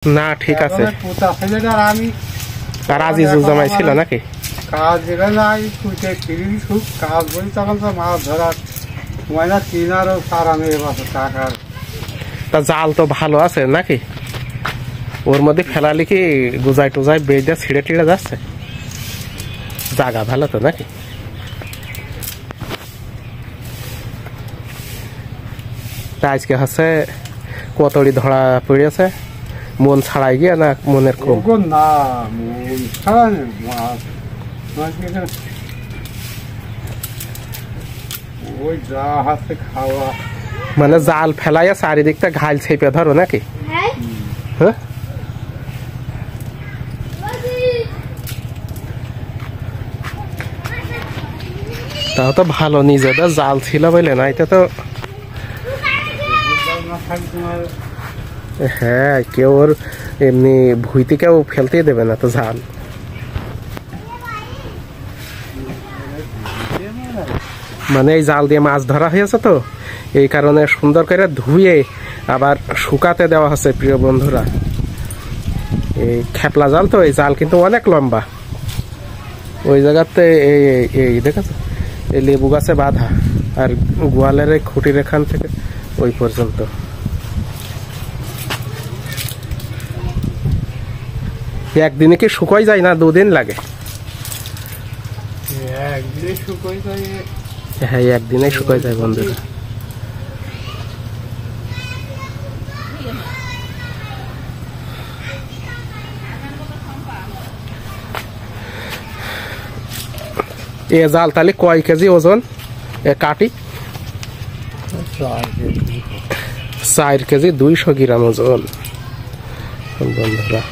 না ঠিক আছে। আর আজিজুল জামাই ছিল নাকি? কাজ নাই কাজ বলি তখন তো মাছ ধরার ময়না কিনারও সার আমি এবার টাকার। তা জাল তো ভালো আছে নাকি? ওর মধ্যে ফেলালি কি গুজাই টুজাই বেজা ছিঁড়ে টিড়ে যাচ্ছে? জায়গা ভালো তো নাকি? তা আজকে হচ্ছে কতড়ি ধরা পড়েছে, মন ছাড়াই গিয়ে না মনের খুব? না মন ছাড়া মাছ ওই যা হাতে খাওয়া, মানে জাল ফেলাইয়া চারিদিকটা ঘাল ছেপে ধরো নাকি? হ্যাঁ তাও তো ভালো, নিজেদের জাল ছিল বলে না এটা তো। হ্যাঁ কেউ ওর এমনি ভুইতে কেউ ফেলতেই দেবে না তো জাল। মানে এই জাল দিয়ে মাছ ধরা হয়েছে তো এই কারণে সুন্দর করে ধুয়ে আবার শুকাতে দেওয়া হচ্ছে। প্রিয় বন্ধুরা, এই খেপলা জাল তো, এই জাল কিন্তু অনেক লম্বা। ওই জায়গাতে এই দেখেছো এই লেবু গাছে বাঁধা, আর গোয়ালের এই খুঁটির এখান থেকে ওই পর্যন্ত। একদিনে কি শুকাই যায় না? দুদিন লাগে। একদিনে শুকাই যায়। হ্যাঁ একদিনে শুকাই যায় বন্ধুরা। এ জাল তাহলে কয় কেজি ওজন? এ কাটি 4 কেজি 200 গ্রাম ওজন বন্ধুরা।